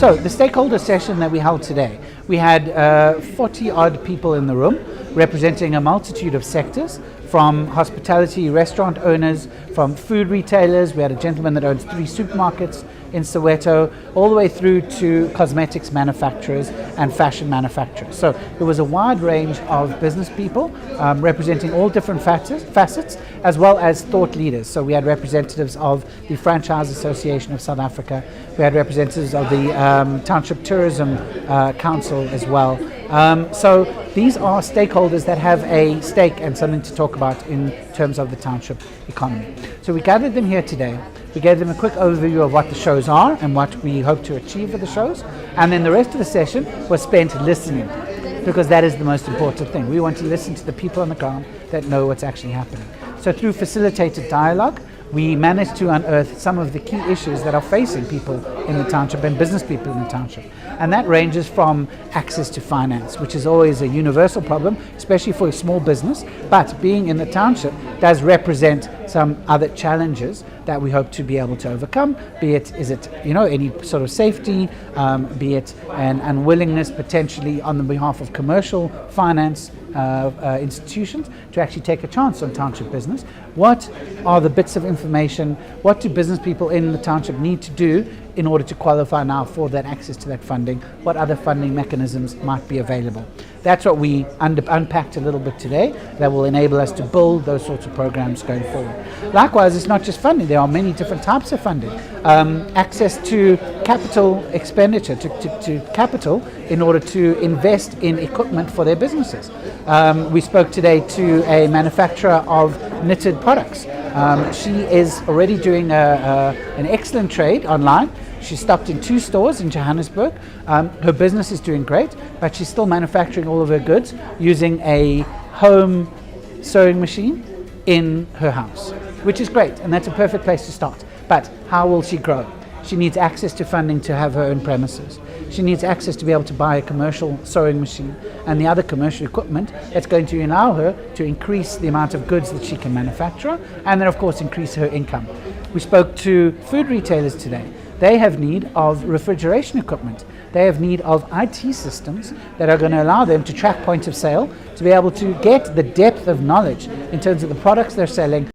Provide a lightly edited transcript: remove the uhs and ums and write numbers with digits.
So the stakeholder session that we held today, we had 40 odd people in the room representing a multitude of sectors, from hospitality, restaurant owners, from food retailers. We had a gentleman that owns 3 supermarkets in Soweto, all the way through to cosmetics manufacturers and fashion manufacturers. So it was a wide range of business people representing all different facets, as well as thought leaders. So we had representatives of the Franchise Association of South Africa, we had representatives of the Township Tourism Council as well. So these are stakeholders that have a stake and something to talk about in terms of the township economy. So we gathered them here today. We gave them a quick overview of what the shows are and what we hope to achieve with the shows. And then the rest of the session was spent listening, because that is the most important thing. We want to listen to the people on the ground that know what's actually happening. So through facilitated dialogue, we managed to unearth some of the key issues that are facing people in the township and business people in the township. And that ranges from access to finance, which is always a universal problem, especially for a small business, but being in the township does represent some other challenges that we hope to be able to overcome, be it, any sort of safety, be it an unwillingness potentially on the behalf of commercial finance institutions to actually take a chance on township business. What are the bits of information? What do business people in the township need to do in order to qualify now for that access to that funding? What other funding mechanisms might be available? That's what we unpacked a little bit today that will enable us to build those sorts of programs going forward. Likewise, it's not just funding. There are many different types of funding. Access to capital expenditure, to capital in order to invest in equipment for their businesses. We spoke today to a manufacturer of knitted products. She is already doing an excellent trade online. She stopped in 2 stores in Johannesburg. Her business is doing great, but she's still manufacturing all of her goods using a home sewing machine in her house, which is great, and that's a perfect place to start. But how will she grow? She needs access to funding to have her own premises. She needs access to be able to buy a commercial sewing machine and the other commercial equipment that's going to allow her to increase the amount of goods that she can manufacture, and then of course increase her income. We spoke to food retailers today. They have need of refrigeration equipment. They have need of IT systems that are going to allow them to track point of sale, to be able to get the depth of knowledge in terms of the products they're selling,